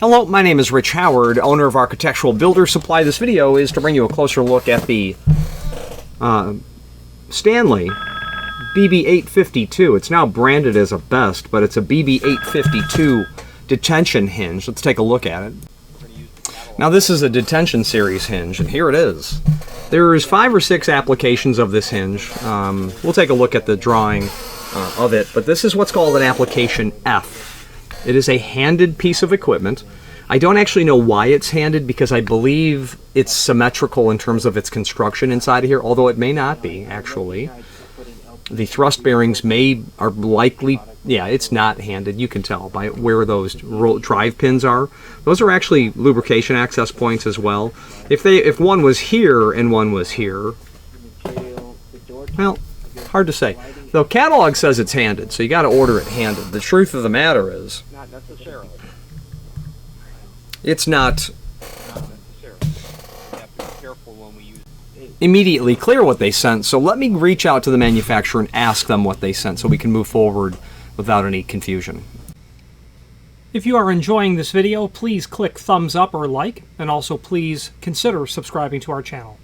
Hello, my name is Rich Howard, owner of Architectural Builder Supply. This video is to bring you a closer look at the Stanley BB852. It's now branded as a Best, but it's a BB852 detention hinge. Let's take a look at it. Now this is a detention series hinge, and here it is. There's 5 or 6 applications of this hinge. We'll take a look at the drawing of it, but this is what's called an application F. It is a handed piece of equipment. I don't actually know why it's handed because I believe it's symmetrical in terms of its construction inside of here, although it may not be, actually. The thrust bearings are likely, yeah, it's not handed. You can tell by where those drive pins are. Those are actually lubrication access points as well. If one was here and one was here, well, hard to say. The catalog says it's handed, so you got to order it handed. The truth of the matter is, not necessarily. It's not necessarily. We have to be careful when we use immediately clear what they sent. So let me reach out to the manufacturer and ask them what they sent, so we can move forward without any confusion. If you are enjoying this video, please click thumbs up or like, and also please consider subscribing to our channel.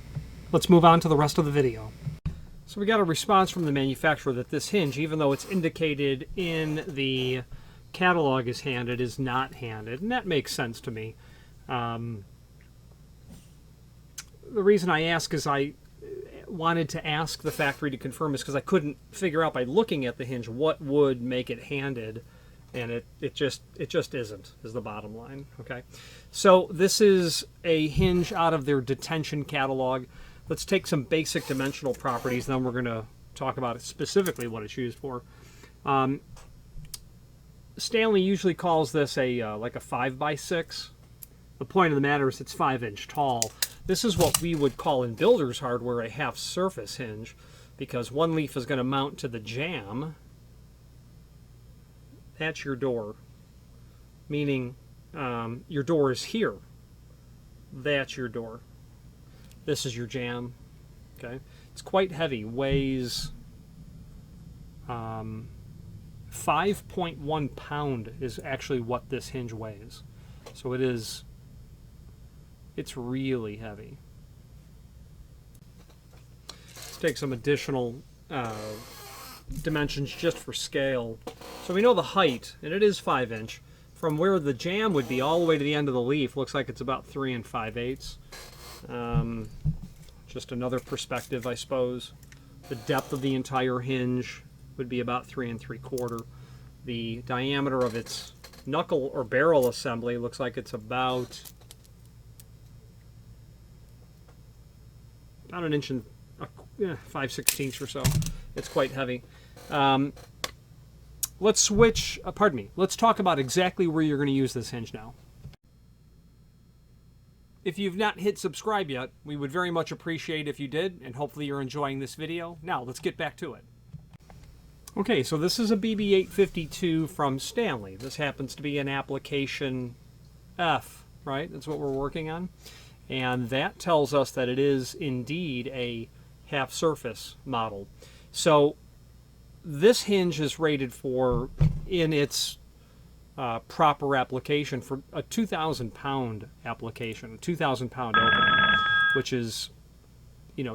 Let's move on to the rest of the video. So we got a response from the manufacturer that this hinge, even though it's indicated in the catalog as handed, is not handed, and that makes sense to me. The reason I ask is I wanted to ask the factory to confirm is because I couldn't figure out by looking at the hinge what would make it handed, and it just isn't, is the bottom line. Okay, so this is a hinge out of their detention catalog. Let's take some basic dimensional properties, then we're going to talk about it specifically what it's used for. Stanley usually calls this like a 5x6. The point of the matter is it's 5 inch tall. This is what we would call in builder's hardware a half surface hinge, because one leaf is going to mount to the jamb. That's your door, meaning your door is here. That's your door. This is your jamb. Okay, it's quite heavy. Weighs 5.1 pound is actually what this hinge weighs. So it's really heavy. Let's take some additional dimensions just for scale. So we know the height, and it is 5 inch. From where the jamb would be all the way to the end of the leaf, looks like it's about 3 5/8. Just another perspective, I suppose. The depth of the entire hinge would be about 3 3/4. The diameter of its knuckle or barrel assembly looks like it's about an inch and 5/16 or so. It's quite heavy. Let's switch, let's talk about exactly where you're going to use this hinge now. If you've not hit subscribe yet, we would very much appreciate if you did, and hopefully you're enjoying this video. Now, let's get back to it. Okay, so this is a BB852 from Stanley. This happens to be an application F, right? That's what we're working on. And that tells us that it is indeed a half surface model. So this hinge is rated for, in its proper application, for a 2,000 pound application, a 2,000 pound opening, which is,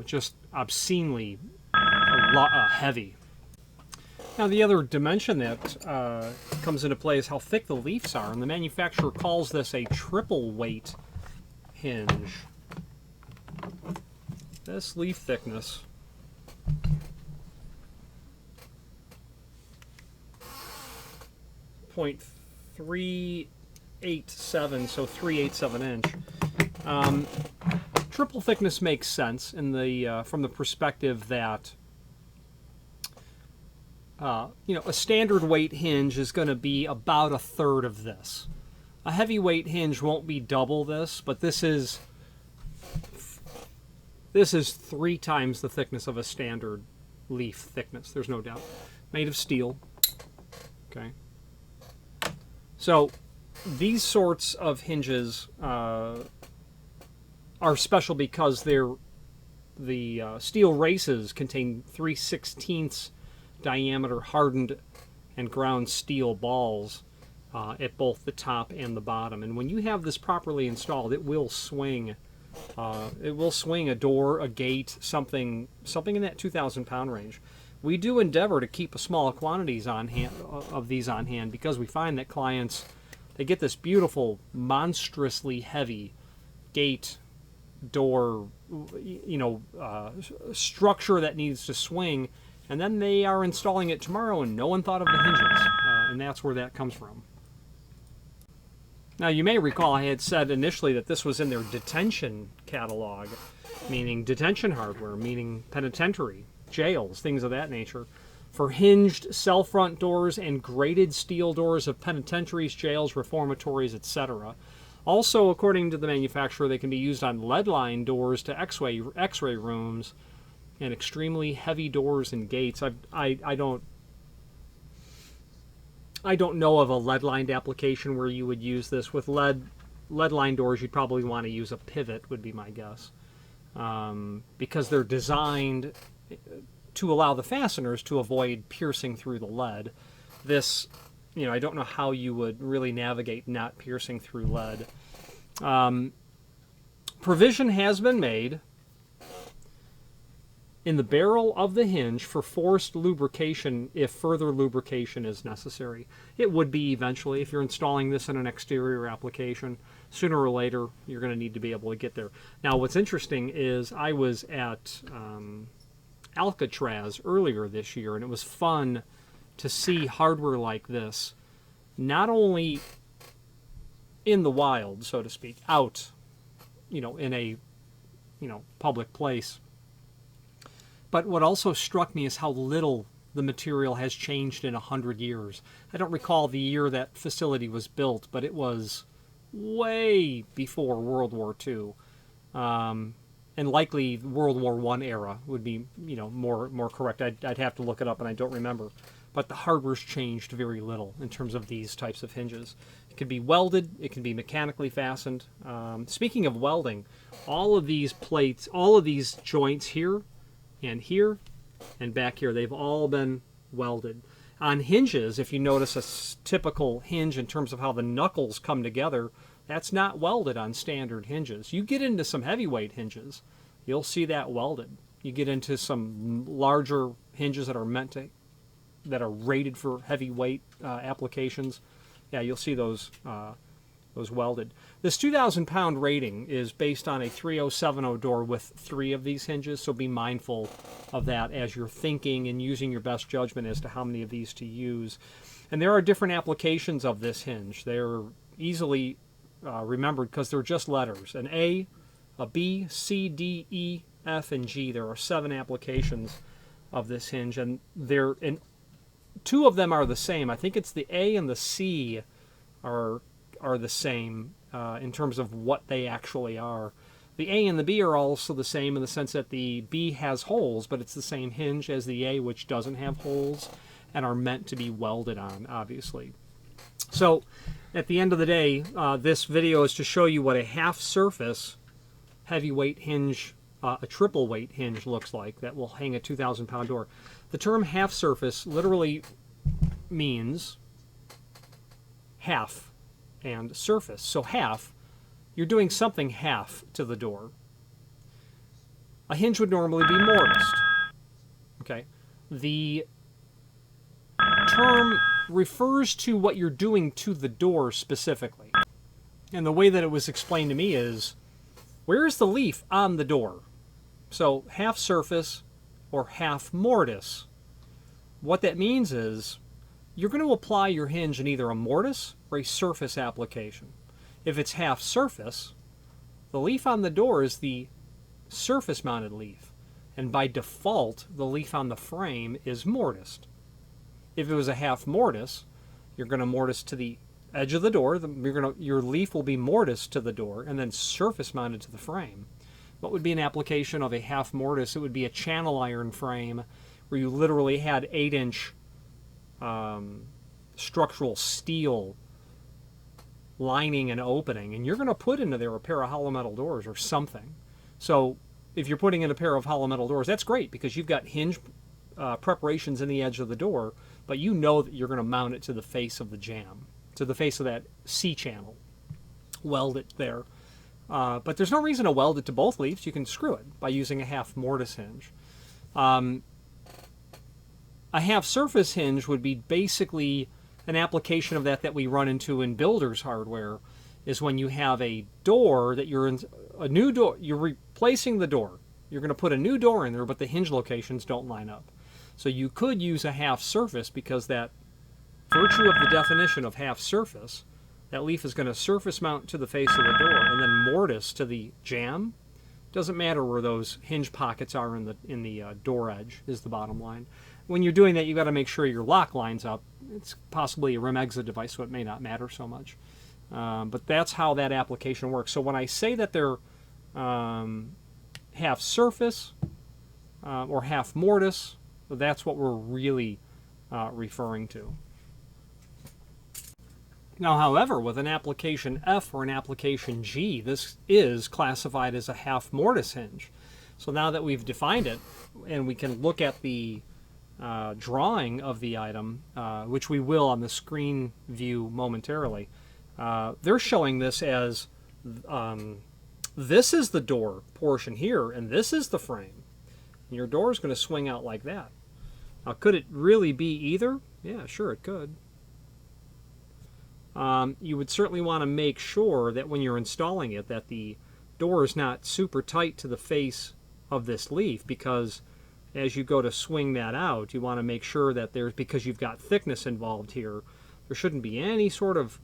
just obscenely heavy. Now the other dimension that comes into play is how thick the leaves are, and the manufacturer calls this a triple weight hinge. This leaf thickness .387, so 3/8 of an inch. Triple thickness makes sense in the from the perspective that a standard weight hinge is going to be about 1/3 of this. A heavyweight hinge won't be double this, but this is 3 times the thickness of a standard leaf thickness. There's no doubt. Made of steel. Okay. So these sorts of hinges are special because the steel races contain 3/16 diameter hardened and ground steel balls at both the top and the bottom. And when you have this properly installed, it will swing. It will swing a door, a gate, something in that 2,000 pound range. We do endeavor to keep small quantities on hand of these on hand, because we find that clients, they get this beautiful, monstrously heavy gate, door, structure that needs to swing, and then they are installing it tomorrow and no one thought of the hinges, and that's where that comes from. Now, you may recall I had said initially that this was in their detention catalog, meaning detention hardware, meaning penitentiary, jails, things of that nature, for hinged cell front doors and grated steel doors of penitentiaries, jails, reformatories, etc. Also, according to the manufacturer, they can be used on lead-lined doors to X-ray rooms and extremely heavy doors and gates. I don't know of a lead-lined application where you would use this. With lead-lined doors, you'd probably want to use a pivot, would be my guess, because they're designed to allow the fasteners to avoid piercing through the lead. This, I don't know how you would really navigate not piercing through lead. Provision has been made in the barrel of the hinge for forced lubrication if further lubrication is necessary. It would be eventually, if you're installing this in an exterior application. Sooner or later, you're going to need to be able to get there. Now, what's interesting is I was at Alcatraz earlier this year, and it was fun to see hardware like this, not only in the wild, so to speak, out, in a, public place. But what also struck me is how little the material has changed in 100 years. I don't recall the year that facility was built, but it was way before World War II. And likely World War I era would be, more correct. I'd have to look it up, and I don't remember. But the hardware's changed very little in terms of these types of hinges. It can be welded. It can be mechanically fastened. Speaking of welding, all of these plates, all of these joints here and back here, they've all been welded. On hinges, if you notice a typical hinge in terms of how the knuckles come together, that's not welded on standard hinges. You get into some heavyweight hinges, you'll see that welded. You get into some larger hinges that are rated for heavyweight applications. Yeah, you'll see those welded. This 2,000 pound rating is based on a 3070 door with 3 of these hinges, so be mindful of that as you're thinking and using your best judgment as to how many of these to use. And there are different applications of this hinge. They're easily remembered because they're just letters. An A, a B, C, D, E, F, and G. There are 7 applications of this hinge, and 2 of them are the same. I think it's the A and the C are the same in terms of what they actually are. The A and the B are also the same in the sense that the B has holes, but it's the same hinge as the A, which doesn't have holes, and are meant to be welded on, obviously. So, at the end of the day, this video is to show you what a half-surface heavyweight hinge, a triple weight hinge looks like that will hang a 2,000 pound door. The term half-surface literally means half and surface. So half, you're doing something half to the door. A hinge would normally be mortised. Okay? The term refers to what you're doing to the door specifically. And the way that it was explained to me is, where is the leaf on the door? So half surface or half mortise. What that means is, you're going to apply your hinge in either a mortise or a surface application. If it's half surface, the leaf on the door is the surface mounted leaf, and by default the leaf on the frame is mortised. If it was a half mortise, you're going to mortise to the edge of the door, your leaf will be mortised to the door and then surface mounted to the frame. What would be an application of a half mortise? It would be a channel iron frame where you literally had 8-inch structural steel lining and opening, and you're going to put into there a pair of hollow metal doors or something. So if you're putting in a pair of hollow metal doors, that's great because you've got hinge preparations in the edge of the door, but you know that you're going to mount it to the face of the jamb. to the face of that C channel. Weld it there. But there's no reason to weld it to both leaves. You can screw it by using a half mortise hinge. A half surface hinge would be basically an application of that we run into in builder's hardware, is when you have a door that you're in, a new door, you're replacing the door. You're going to put a new door in there, but the hinge locations don't line up. So you could use a half surface, because that virtue of the definition of half surface, that leaf is going to surface mount to the face of the door and then mortise to the jamb. Doesn't matter where those hinge pockets are in the door edge, is the bottom line. When you're doing that, you've got to make sure your lock lines up. It's possibly a rim exit device, so it may not matter so much. But that's how that application works. So when I say that they're half surface or half mortise, that's what we're really referring to. Now, however, with an application F or an application G, this is classified as a half mortise hinge. So now that we've defined it, and we can look at the drawing of the item, which we will on the screen view momentarily, they're showing this as this is the door portion here, and this is the frame. And your door is going to swing out like that. Now, could it really be either? Yeah, sure, it could. You would certainly want to make sure that when you're installing it, that the door is not super tight to the face of this leaf, because as you go to swing that out, you want to make sure that there's, because you've got thickness involved here, there shouldn't be any sort of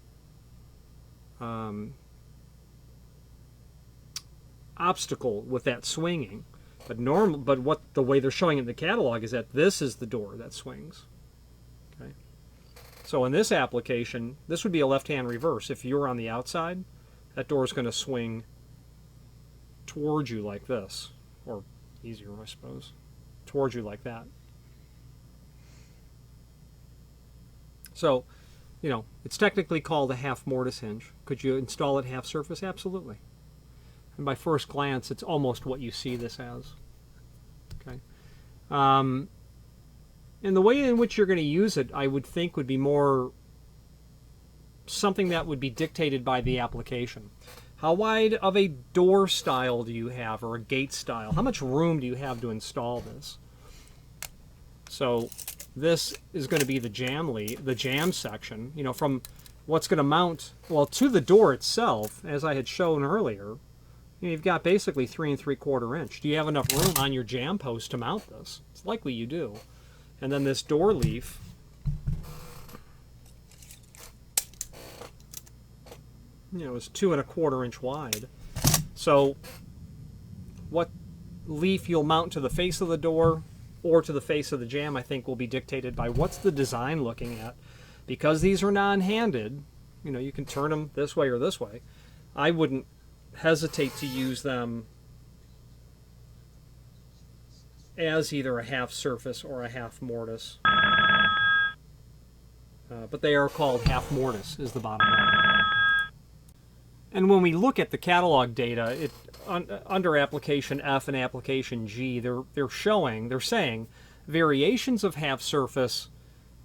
obstacle with that swinging. But the way they're showing it in the catalog is that this is the door that swings. Okay. So in this application, this would be a left-hand reverse. If you're on the outside, that door is going to swing towards you like this, or easier, I suppose, towards you like that. So, you know, it's technically called a half mortise hinge. Could you install it half surface? Absolutely. And by first glance, it's almost what you see this as. Okay. And the way in which you're going to use it, I would think, would be more something that would be dictated by the application. How wide of a door style do you have, or a gate style? How much room do you have to install this? So this is going to be the jam section, you know, from what's going to mount, well, to the door itself, as I had shown earlier. You've got basically 3 3/4 inch. Do you have enough room on your jam post to mount this? It's likely you do. And then this door leaf, you know, is 2 1/4 inch wide. So what leaf you'll mount to the face of the door or to the face of the jam, I think, will be dictated by what's the design looking at. Because these are non-handed, you know, you can turn them this way or this way. I wouldn't hesitate to use them as either a half surface or a half mortise. But they are called half mortise, is the bottom line. And when we look at the catalog data, under application F and application G, they're saying variations of half surface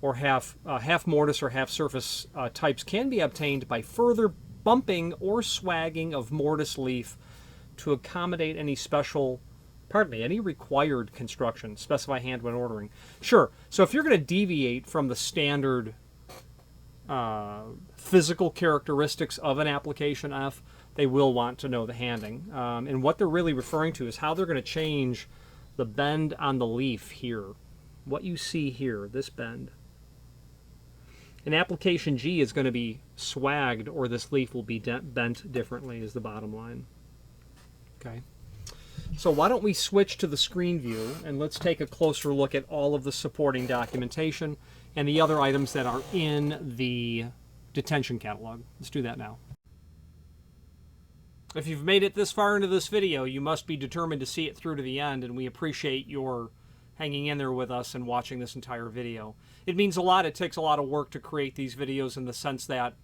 or half mortise or half surface types can be obtained by further bumping or swagging of mortise leaf to accommodate any any required construction. Specify hand when ordering. Sure. So if you're going to deviate from the standard physical characteristics of an application F, they will want to know the handing. And what they're really referring to is how they're going to change the bend on the leaf here. What you see here, this bend. An application G is going to be swagged, or this leaf will be bent differently, is the bottom line. Okay. So why don't we switch to the screen view, and let's take a closer look at all of the supporting documentation and the other items that are in the detention catalog. Let's do that now. If you've made it this far into this video, you must be determined to see it through to the end, and we appreciate your hanging in there with us and watching this entire video. It means a lot. It takes a lot of work to create these videos, in the sense that,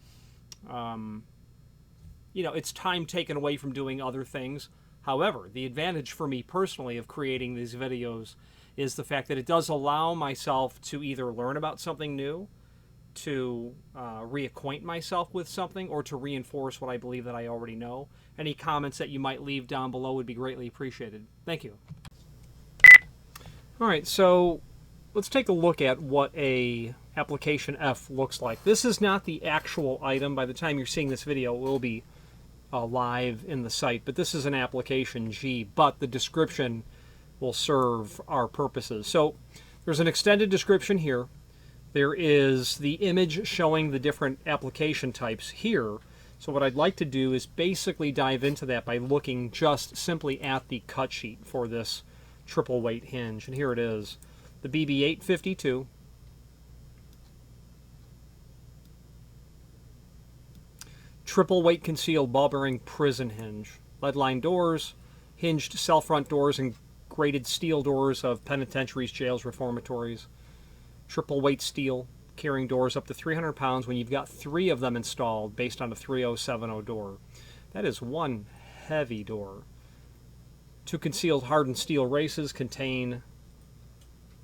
you know, it's time taken away from doing other things. However, the advantage for me personally of creating these videos is the fact that it does allow myself to either learn about something new, to reacquaint myself with something or to reinforce what I believe that I already know. Any comments that you might leave down below would be greatly appreciated. Thank you. All right, so let's take a look at what a application F looks like. This is not the actual item. By the time you're seeing this video, it will be live in the site, but this is an application G, but the description will serve our purposes. So there's an extended description here. There is the image showing the different application types here. So what I'd like to do is basically dive into that by looking just simply at the cut sheet for this triple weight hinge. And here it is, the BB852. Triple weight concealed ball bearing prison hinge. Lead line doors, hinged cell front doors, and grated steel doors of penitentiaries, jails, reformatories. Triple weight steel, carrying doors up to 300 pounds when you've got 3 of them installed based on a 3070 door. That is one heavy door. 2 concealed hardened steel races contain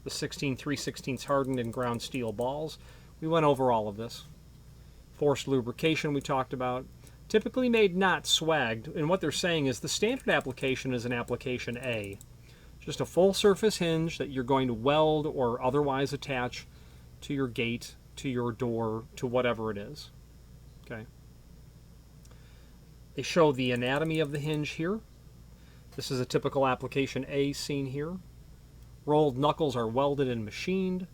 the 16 3/16 hardened and ground steel balls. We went over all of this. Forced lubrication we talked about. Typically made not swagged, and what they're saying is the standard application is an application A. Just a full surface hinge that you're going to weld or otherwise attach to your gate, to your door, to whatever it is. Okay. They show the anatomy of the hinge here. This is a typical application A seen here. Rolled knuckles are welded and machined.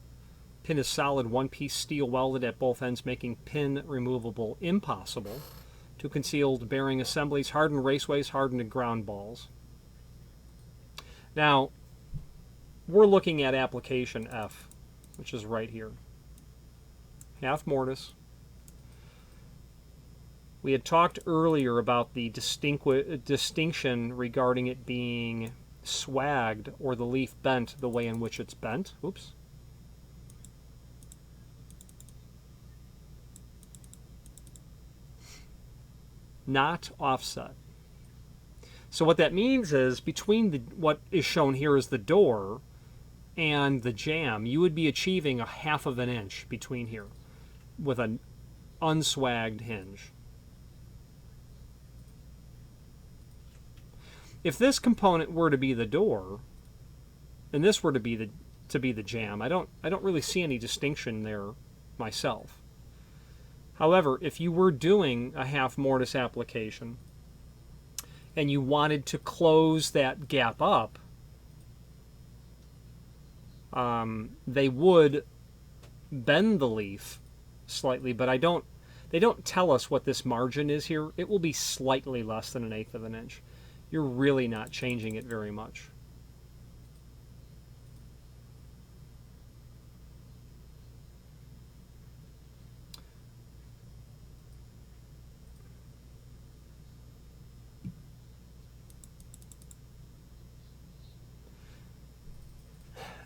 Pin is solid one-piece steel welded at both ends, making pin removable impossible. 2 concealed bearing assemblies, hardened raceways, hardened ground balls. Now, we're looking at application F, which is right here. Half mortise. We had talked earlier about the distinction regarding it being swagged or the leaf bent the way in which it's bent. Oops. Not offset. So what that means is between what is shown here is the door and the jamb, you would be achieving a 1/2 inch between here with an unswagged hinge. If this component were to be the door and this were to be the jamb, I don't really see any distinction there myself. However, if you were doing a half mortise application and you wanted to close that gap up, they would bend the leaf slightly, but they don't tell us what this margin is here. It will be slightly less than 1/8 of an inch. You're really not changing it very much.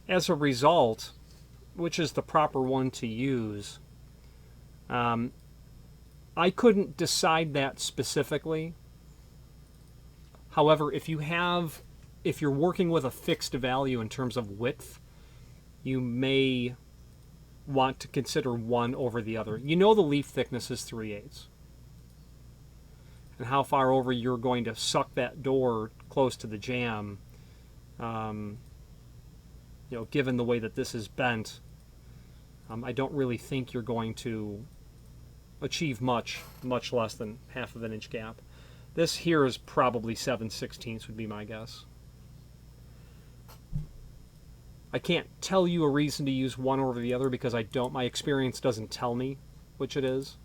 As a result, which is the proper one to use, I couldn't decide that specifically. However, if you're working with a fixed value in terms of width, you may want to consider one over the other. You know the leaf thickness is 3/8. And how far over you're going to suck that door close to the jamb, given the way that this is bent, I don't really think you're going to achieve much less than 1/2 inch gap. This here is probably 7/16 would be my guess. I can't tell you a reason to use one over the other because my experience doesn't tell me which it is.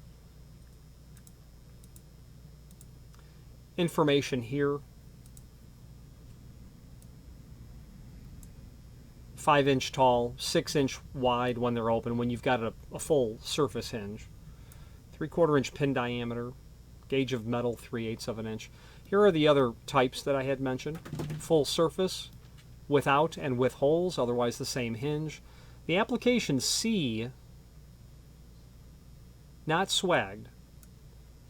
Information here. 5-inch tall, 6-inch wide when they're open, when you've got a full surface hinge. 3/4 inch pin diameter, gauge of metal 3/8 of an inch. Here are the other types that I had mentioned. Full surface, without and with holes, otherwise the same hinge. The application C, not swagged.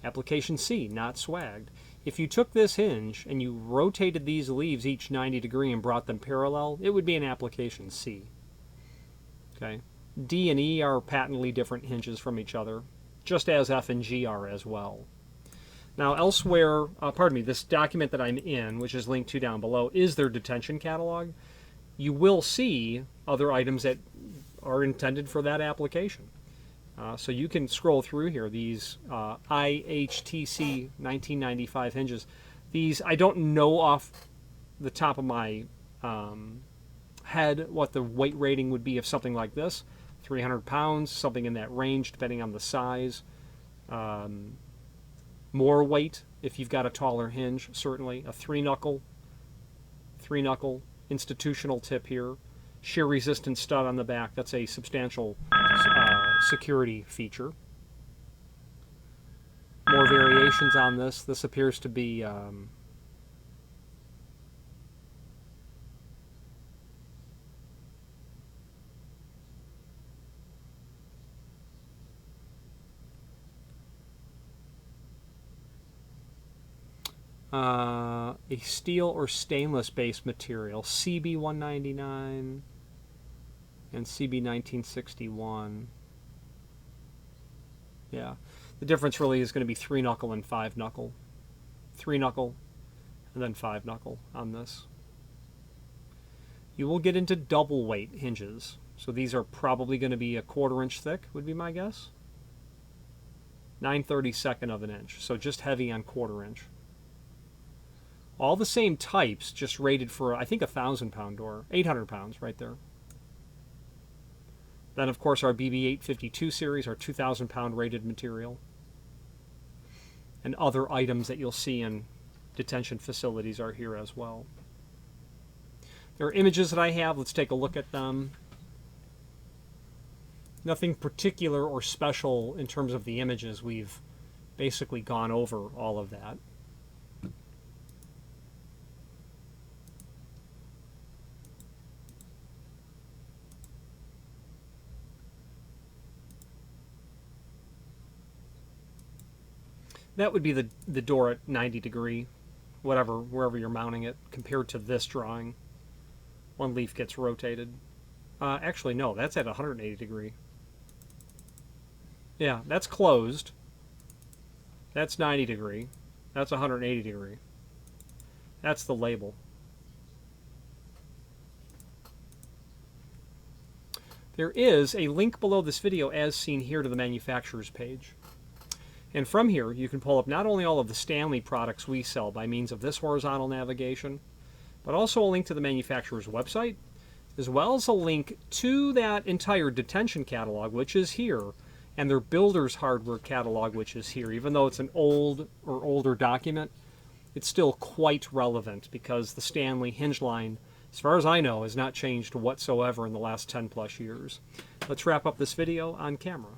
Application C, not swagged. If you took this hinge and you rotated these leaves each 90 degrees and brought them parallel, it would be an application C. Okay. D and E are patently different hinges from each other, just as F and G are as well. Now elsewhere, pardon me, this document that I'm in, which is linked to down below, is their detention catalog. You will see other items that are intended for that application. So you can scroll through here, these IHTC 1995 hinges. These, I don't know off the top of my head what the weight rating would be of something like this. 300 pounds, something in that range, depending on the size. More weight if you've got a taller hinge, certainly. A three knuckle institutional tip here. Shear resistant stud on the back. That's a substantial security feature. More variations on this. This appears to be a steel or stainless based material, CB199 and CB1961. Yeah, the difference really is going to be 3 knuckle and 5 knuckle. 3 knuckle and then 5 knuckle on this. You will get into double weight hinges, so these are probably going to be a 1/4 inch thick, would be my guess. 9/32 of an inch, so just heavy on 1/4 inch. All the same types, just rated for, I think, a 1,000-pound door. 800 pounds right there. Then, of course, our BB852 series, our 2,000-pound rated material. And other items that you'll see in detention facilities are here as well. There are images that I have. Let's take a look at them. Nothing particular or special in terms of the images. We've basically gone over all of that. That would be the door at 90 degree, wherever you're mounting it, compared to this drawing. One leaf gets rotated. Actually, no, that's at 180 degree. Yeah, that's closed. That's 90 degree. That's 180 degree. That's the label. There is a link below this video, as seen here, to the manufacturer's page. And from here, you can pull up not only all of the Stanley products we sell by means of this horizontal navigation, but also a link to the manufacturer's website, as well as a link to that entire detention catalog, which is here, and their builder's hardware catalog, which is here. Even though it's an old or older document, it's still quite relevant because the Stanley hinge line, as far as I know, has not changed whatsoever in the last 10 plus years. Let's wrap up this video on camera.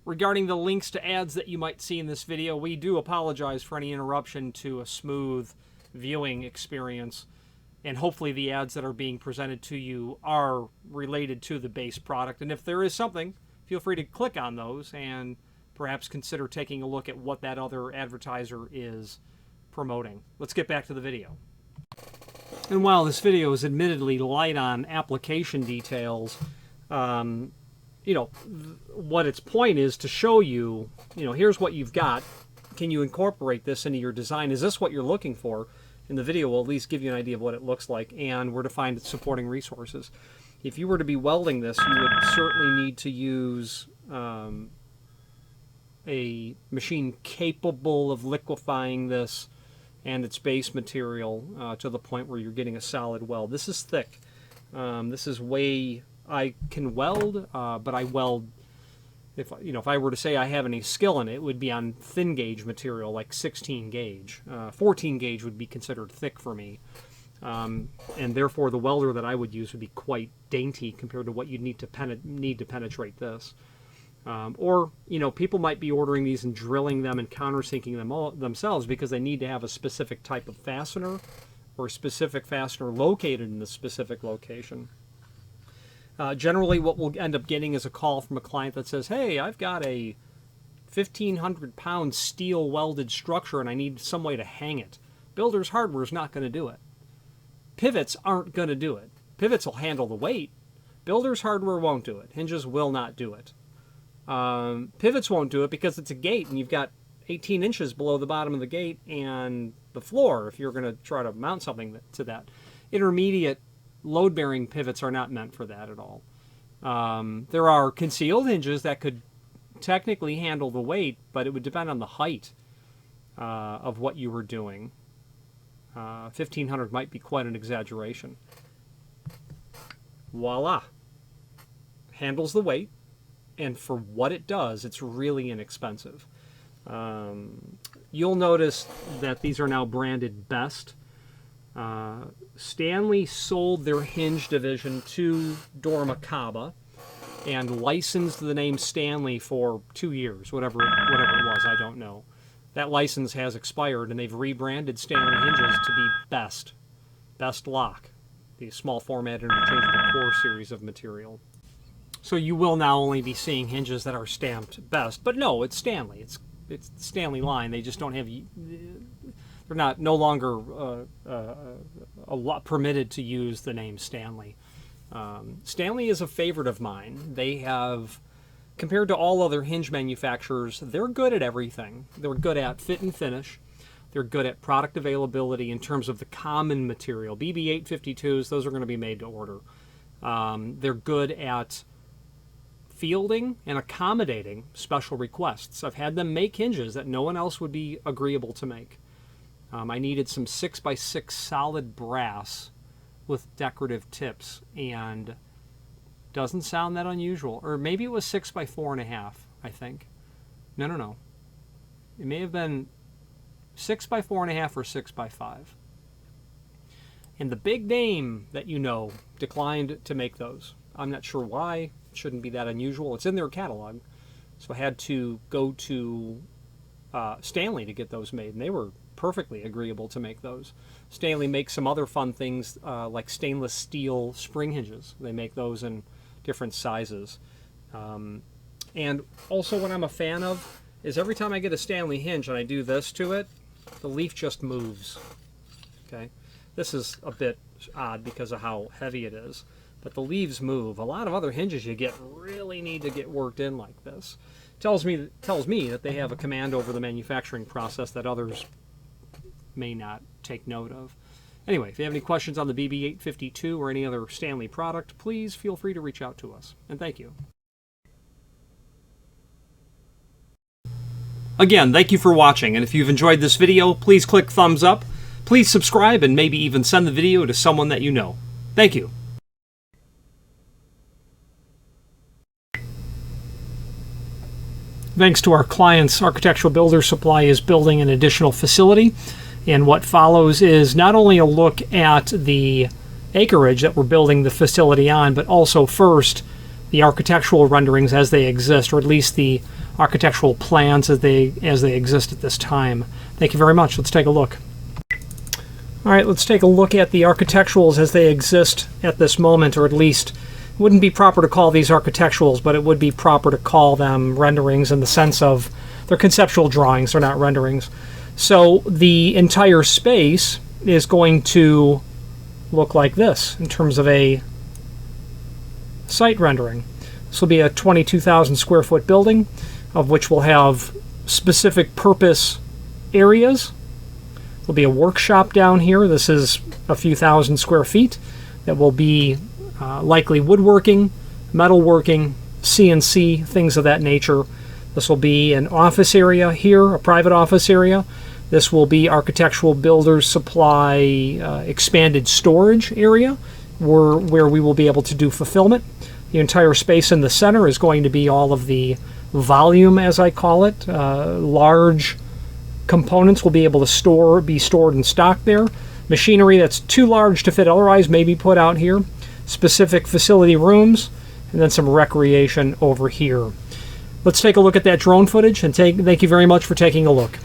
Regarding the links to ads that you might see in this video, we do apologize for any interruption to a smooth viewing experience, and hopefully the ads that are being presented to you are related to the base product. And if there is something, feel free to click on those and perhaps consider taking a look at what that other advertiser is promoting. Let's get back to the video. And while this video is admittedly light on application details, you know, what its point is to show you, here's what you've got. Can you incorporate this into your design? Is this what you're looking for? And the video will at least give you an idea of what it looks like and where to find supporting resources. If you were to be welding this, you would certainly need to use a machine capable of liquefying this and its base material to the point where you're getting a solid weld. This is thick. This is way... I can weld, but I weld, if I were to say I have any skill in it, it would be on thin gauge material like 16 gauge. 14 gauge would be considered thick for me. And therefore the welder that I would use would be quite dainty compared to what you'd need to penetrate this. Or people might be ordering these and drilling them and countersinking them themselves because they need to have a specific type of fastener or a specific fastener located in the specific location. Generally, what we'll end up getting is a call from a client that says, hey, I've got a 1,500-pound steel welded structure and I need some way to hang it. Builder's hardware is not going to do it. Pivots aren't going to do it. Pivots will handle the weight, Builders hardware won't do it. Hinges will not do it. Pivots won't do it because it's a gate and you've got 18 inches below the bottom of the gate and the floor if you're going to try to mount something to that. Intermediate load-bearing pivots are not meant for that at all. There are concealed hinges that could technically handle the weight, but it would depend on the height of what you were doing. 1,500 might be quite an exaggeration. Voila. Handles the weight, and for what it does, it's really inexpensive. You'll notice that these are now branded Best. Stanley sold their hinge division to Dormakaba and licensed the name Stanley for 2 years, whatever it was, I don't know. That license has expired, and they've rebranded Stanley hinges to be Best. Best Lock, the small format interchangeable core series of material. So you will now only be seeing hinges that are stamped Best, but no, it's Stanley. It's the Stanley line. They just don't have. They're no longer permitted to use the name Stanley. Stanley is a favorite of mine. They have, compared to all other hinge manufacturers, they're good at everything. They're good at fit and finish. They're good at product availability in terms of the common material. BB852s, those are going to be made to order. They're good at fielding and accommodating special requests. I've had them make hinges that no one else would be agreeable to make. I needed some 6x6 solid brass with decorative tips, and doesn't sound that unusual. Or maybe it was 6x4.5, I think. No. It may have been 6x4.5 or 6x5. And the big name that you know declined to make those. I'm not sure why. It shouldn't be that unusual. It's in their catalog. So I had to go to Stanley to get those made, and they were perfectly agreeable to make those. Stanley makes some other fun things like stainless steel spring hinges. They make those in different sizes. And also what I'm a fan of is every time I get a Stanley hinge and I do this to it, the leaf just moves. Okay, this is a bit odd because of how heavy it is, but the leaves move. A lot of other hinges you get really need to get worked in like this. Tells me that they have a command over the manufacturing process that others may not take note of. Anyway, if you have any questions on the BB852 or any other Stanley product, please feel free to reach out to us. And thank you. Again, thank you for watching, and if you've enjoyed this video, please click thumbs up, please subscribe, and maybe even send the video to someone that you know. Thank you. Thanks to our clients, Architectural Builder Supply is building an additional facility, and what follows is not only a look at the acreage that we're building the facility on, but also first the architectural renderings as they exist, or at least the architectural plans as they exist at this time. Thank you very much. Let's take a look. All right, let's take a look at the architecturals as they exist at this moment, or at least it wouldn't be proper to call these architecturals, but it would be proper to call them renderings in the sense of they're conceptual drawings, they're not renderings. So the entire space is going to look like this in terms of a site rendering. This will be a 22,000 square foot building, of which will have specific purpose areas. There'll be a workshop down here. This is a few thousand square feet that will be likely woodworking, metalworking, CNC, things of that nature. This will be an office area here, a private office area. This will be Architectural Builders Supply expanded storage area where we will be able to do fulfillment. The entire space in the center is going to be all of the volume, as I call it. Large components will be able to be stored and stocked there. Machinery that's too large to fit otherwise may be put out here. Specific facility rooms, and then some recreation over here. Let's take a look at that drone footage, and thank you very much for taking a look.